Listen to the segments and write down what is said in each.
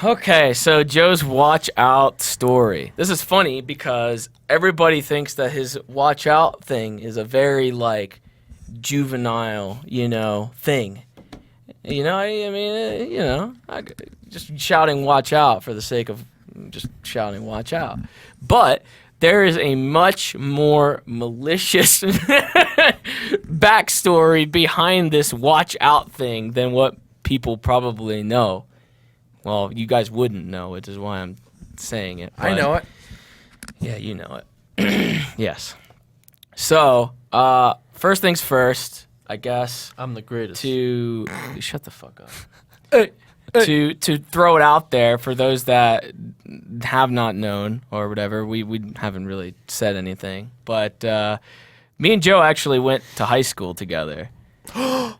Okay, so Joe's watch out story. This is funny because everybody thinks that his watch out thing is a very like juvenile, thing. Just shouting watch out for the sake of just shouting watch out. But there is a much more malicious backstory behind this watch out thing than what people probably know. Well, you guys wouldn't know, which is why I'm saying it. I know it. Yeah, you know it. Yes. So, first things first, I guess. I'm the greatest. Shut the fuck up. To throw it out there for those that have not known or whatever, we haven't really said anything. But me and Joe actually went to high school together. Yeah.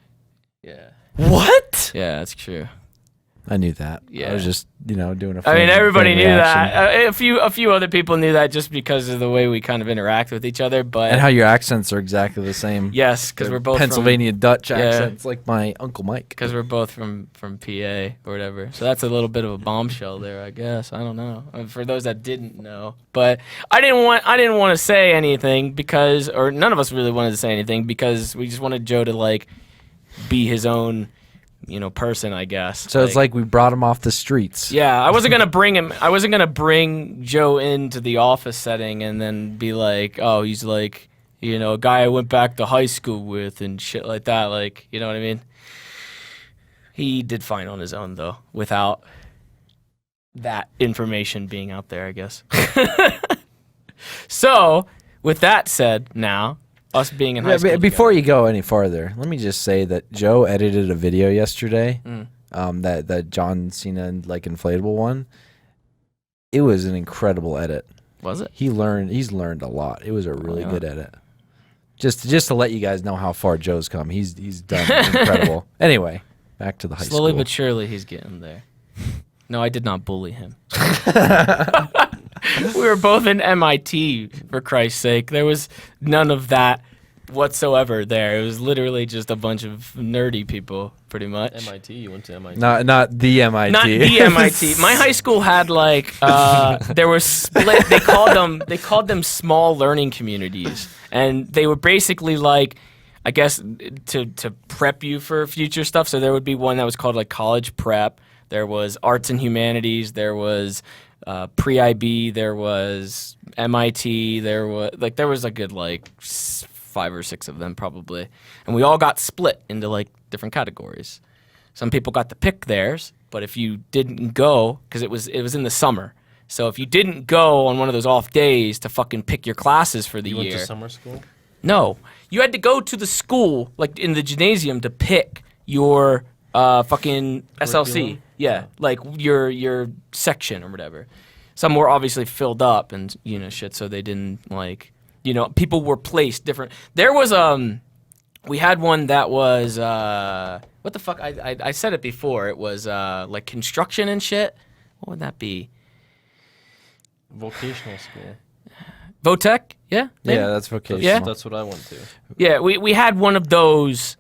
What? Yeah, that's true. I knew that. Yeah. I was just, doing a I mean, everybody knew reaction. that. A few other people knew that just because of the way we kind of interact with each other. But And how your accents are exactly the same. yes, because we're both Pennsylvania Dutch yeah. accents, like my Uncle Mike. Because we're both from PA or whatever. So that's a little bit of a bombshell there, I guess. I don't know. For those that didn't know, but I didn't want to say anything or none of us really wanted to say anything because we just wanted Joe to like be his own, person, I guess. So it's like we brought him off the streets. Yeah, I wasn't gonna bring Joe into the office setting and then be like, oh, he's like, a guy I went back to high school with and shit like that. Like, you know what I mean? He did fine on his own though, without that information being out there, I guess. So, with that said, now us being in high school. Before you go any farther, let me just say that Joe edited a video yesterday. That John Cena like inflatable one. It was an incredible edit. Was it? He's learned a lot. It was a really good edit. Just to let you guys know how far Joe's come. He's done incredible. Anyway, back to the high school. Slowly but surely he's getting there. No, I did not bully him. We were both in MIT, for Christ's sake. There was none of that whatsoever there. It was literally just a bunch of nerdy people, pretty much. MIT? You went to MIT? Not the MIT. Not the MIT. My high school had like there was split. They called them small learning communities, and they were basically like, I guess to prep you for future stuff. So there would be one that was called like college prep. There was arts and humanities. There was pre-IB. There was MIT. There was a good like 5 or 6 of them probably, and we all got split into like different categories. Some people got to pick theirs, but if you didn't go, because it was in the summer, so if you didn't go on one of those off days to fucking pick your classes for the year. You went to summer school? No, you had to go to the school like in the gymnasium to pick your fucking SLC. Yeah, like your section or whatever. Some were obviously filled up and shit, so they didn't like people were placed different. There was we had one that was what the fuck? I said it before. It was like construction and shit. What would that be? Vocational school. Votech? Yeah. Maybe? Yeah, that's vocational. Yeah? That's what I went to. Yeah, we had one of those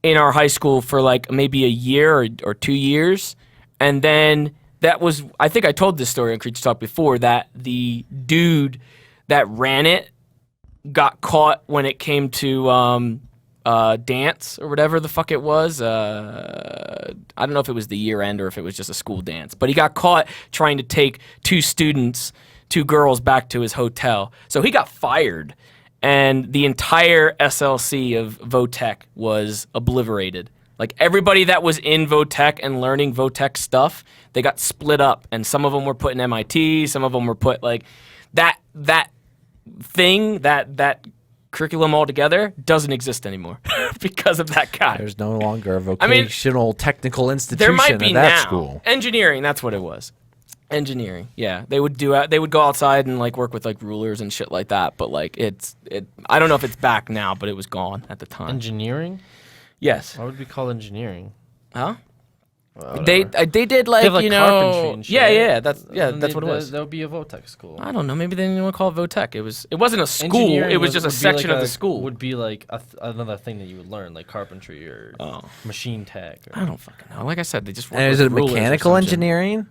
in our high school for like maybe a year or 2 years. And then that was, I think I told this story on Creature Talk before, that the dude that ran it got caught when it came to dance or whatever the fuck it was. I don't know if it was the year end or if it was just a school dance. But he got caught trying to take 2 girls back to his hotel. So he got fired. And the entire SLC of Votech was obliterated. Like everybody that was in Votech and learning Votech stuff, they got split up, and some of them were put in MIT, some of them were put like that thing, that curriculum altogether doesn't exist anymore because of that guy. There's no longer a vocational technical institution there might be at that now. school. Engineering, that's what it was. Engineering, yeah. They would go outside and like work with like rulers and shit like that, but like I don't know if it's back now, but it was gone at the time. Engineering? Yes. Why would we call engineering? Huh? Well, they did like, they have, like carpentry and shit. Yeah, that's what it was. That would be a Votech school. I don't know. Maybe they didn't want to call it Votech. It wasn't a school. It was just a section of the school. Would be like another thing that you would learn, like carpentry or machine tech. I don't fucking know. Like I said, they just. And is it mechanical engineering?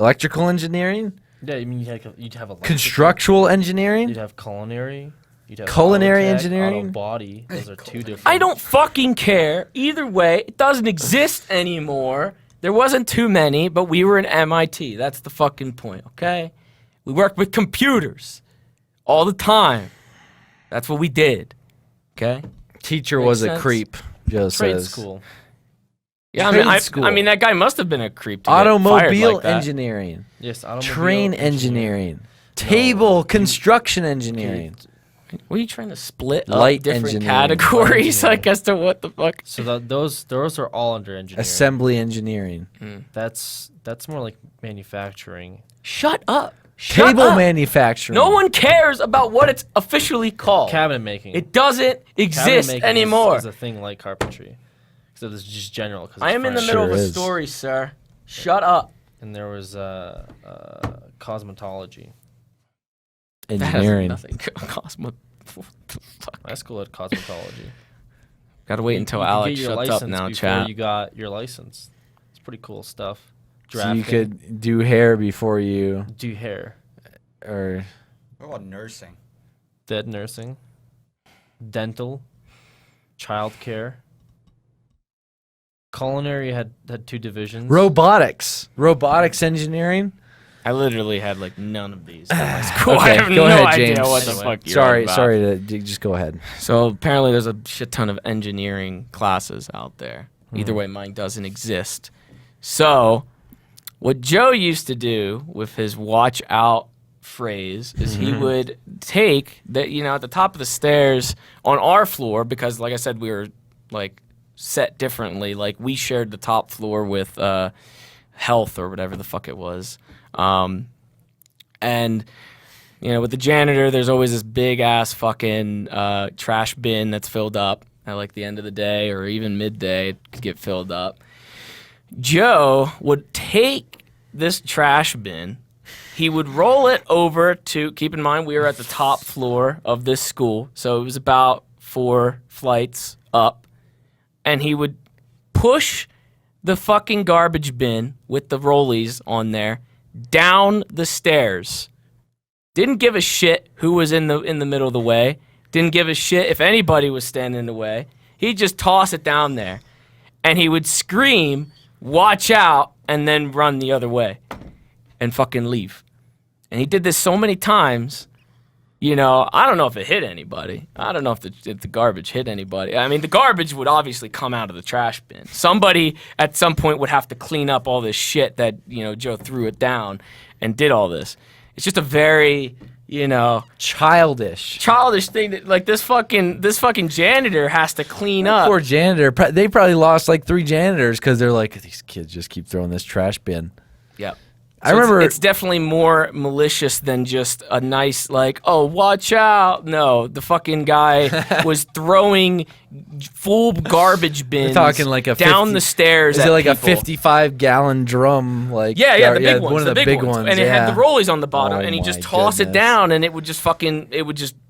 electrical engineering, Yeah, I mean you'd have electrical, constructual engineering. You'd have culinary. You'd have Culinary auto tech, engineering? auto body. Those are two different. I don't fucking care. Either way, it doesn't exist anymore. There wasn't too many, but we were in MIT. That's the fucking point, okay? We worked with computers all the time. That's what we did, okay? Teacher Makes was a sense. creep. Joe Trade says. school. Yeah, Trade school. I mean, that guy must have been a creep to get fired Automobile like that. engineering. Yes, automobile Train engineering. Table construction engineering. What are you trying to split Light up different engineering. categories, Light like, as to what the fuck? So those are all under engineering. Assembly engineering. That's more like manufacturing. Shut up. Shut Cable up. manufacturing. No one cares about what it's officially called. Cabinet making. It doesn't Cabinet exist making anymore. is a thing like carpentry. So this is just general. 'Cause I it's am in the French. middle of a Sure is. story, sir. Shut up. And there was cosmetology. That has Engineering. nothing. Cosmo. What the fuck? My school had cosmetology. Gotta wait until You could Alex get your shuts up license now, before chat. you got your license. It's pretty cool stuff. So Drafting, you could do hair before you, do hair, or What about nursing? dead nursing, dental, childcare. Culinary had two divisions. robotics. Robotics engineering. I literally had like none of these in my school. Okay, I have go no ahead, idea James. what the Anyway. fuck you're Sorry, on about. sorry to just go ahead. So apparently there's a shit ton of engineering classes out there. Either way, mine doesn't exist. So what Joe used to do with his watch out phrase is he would take that, at the top of the stairs on our floor, because like I said, we were like set differently. Like we shared the top floor with health or whatever the fuck it was. And with the janitor, there's always this big ass fucking trash bin that's filled up at like the end of the day or even midday. It could get filled up. Joe would take this trash bin. He would roll it over to, keep in mind, we were at the top floor of this school. So it was about 4 flights up. And he would push the fucking garbage bin with the rollies on there down the stairs. Didn't give a shit who was in the middle of the way. Didn't give a shit if anybody was standing in the way. He'd just toss it down there. And he would scream, "Watch out," and then run the other way and fucking leave. And he did this so many times. I don't know if it hit anybody. I don't know if the garbage hit anybody. I mean, the garbage would obviously come out of the trash bin. Somebody at some point would have to clean up all this shit that, Joe threw it down and did all this. It's just a very, Childish. childish thing that, like, this fucking janitor has to clean up. Poor janitor. They probably lost like 3 janitors because they're like, these kids just keep throwing this trash bin. Yep. I remember it's definitely more malicious than just a nice, like, "Oh, watch out." No, the fucking guy was throwing full garbage bins talking like a down 50 the stairs. Is at it like a people. 55-gallon drum? Like Yeah, the big ones. one of the big ones. And it had the rollies on the bottom, Oh and he just my toss it goodness. down, and it would just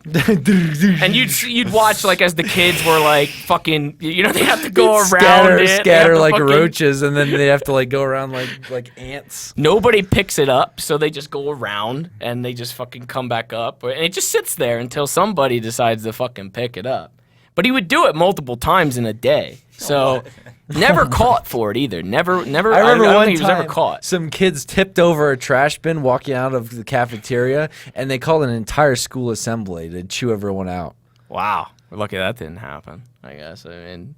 and you'd watch, like, as the kids were like fucking, they have to go around scatter, it. They have scatter to like fucking- roaches, and then they have to like go around like ants. Nobody picks it up, so they just go around and they just fucking come back up. And it just sits there until somebody decides to fucking pick it up. But he would do it multiple times in a day. So never caught for it either. Never. I remember don't one think he was time ever caught. some kids tipped over a trash bin walking out of the cafeteria, and they called an entire school assembly to chew everyone out. Wow. We're lucky that didn't happen, I guess. I mean,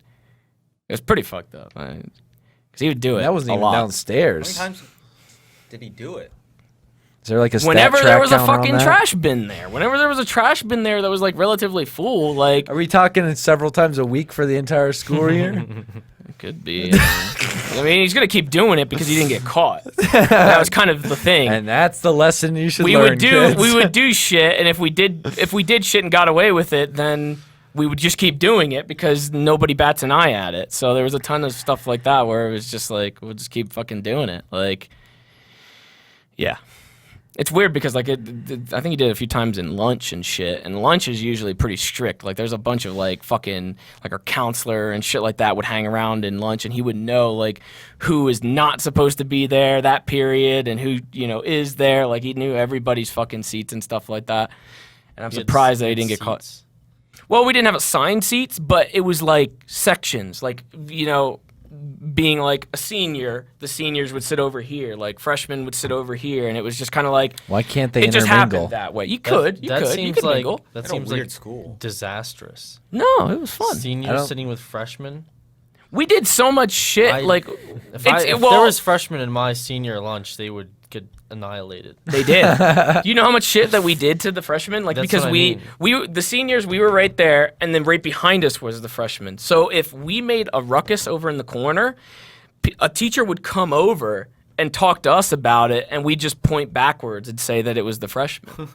it was pretty fucked up. Because he would do it That wasn't a even lot. How downstairs. many times did he do it? Is there like a stat Whenever there track was a counter on fucking that? trash bin there. Whenever there was a trash bin there that was like relatively full, like Are we talking several times a week for the entire school year? it could be. I mean, he's gonna keep doing it because he didn't get caught. That was kind of the thing. And that's the lesson you should we learn, would do kids. we would do shit, and if we did shit and got away with it, then we would just keep doing it because nobody bats an eye at it. So there was a ton of stuff like that where it was just like we'll just keep fucking doing it. Like, yeah. It's weird because like I think he did it a few times in lunch and shit. And lunch is usually pretty strict. Like there's a bunch of like fucking like our counselor and shit like that would hang around in lunch, and he would know like who is not supposed to be there that period and who is there. Like he knew everybody's fucking seats and stuff like that. And I'm surprised that he didn't get caught. Well, we didn't have assigned seats, but it was like sections. Like being like a senior, the seniors would sit over here, like freshmen would sit over here, and it was just kind of like Why can't they it just intermingle? happened that way. You could Seems like mingle. that What a seems weird like school. disastrous. No, it was fun. Seniors sitting with freshmen. We did so much shit. Like If well, there was freshmen in my senior lunch, they would get annihilated. they did. Do you know how much shit that we did to the freshmen? Like That's because what I mean. the seniors, we were right there, and then right behind us was the freshmen. So if we made a ruckus over in the corner, a teacher would come over and talk to us about it, and we'd just point backwards and say that it was the freshmen.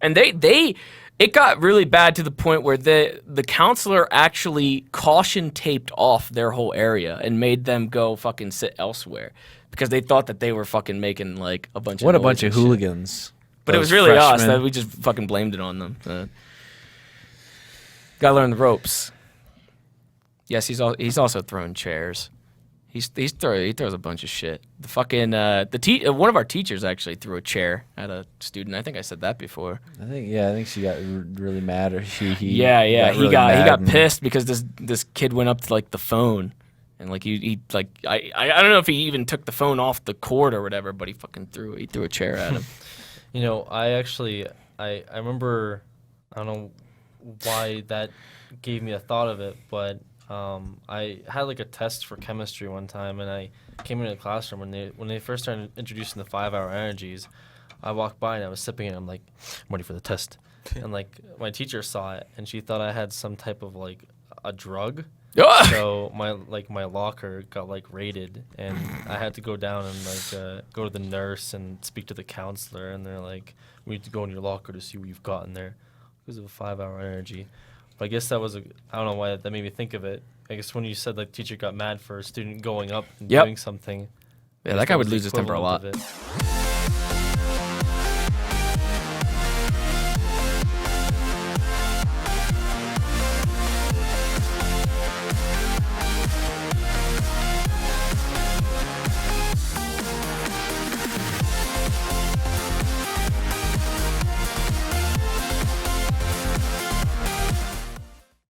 And it got really bad to the point where the counselor actually caution taped off their whole area and made them go fucking sit elsewhere because they thought that they were fucking making like a bunch of What a noise bunch and of shit. hooligans. But it Those was really us freshmen. that we just fucking blamed it on them. Gotta learn the ropes. Yes, he's also throwing chairs. He throws a bunch of shit. The fucking one of our teachers actually threw a chair at a student. I think I said that before. I think she got really mad, or he Yeah, he really got mad and- pissed because this kid went up to like the phone, and like he like I don't know if he even took the phone off the cord or whatever, but he fucking threw a chair at him. I remember, I don't know why that gave me a thought of it, but I had like a test for chemistry one time, and I came into the classroom when they first started introducing the 5-hour energies. I walked by and I was sipping it. I'm like, I'm ready for the test. And like my teacher saw it, and she thought I had some type of like a drug. So my locker got like raided, and I had to go down and like go to the nurse and speak to the counselor, and they're like, we need to go in your locker to see what you've got in there because of a 5-hour energy. But I guess that was I don't know why that made me think of it. I guess when you said like teacher got mad for a student going up and Yep. doing something. Yeah, I that guess guy was would the lose his temper a equivalent lot. of it.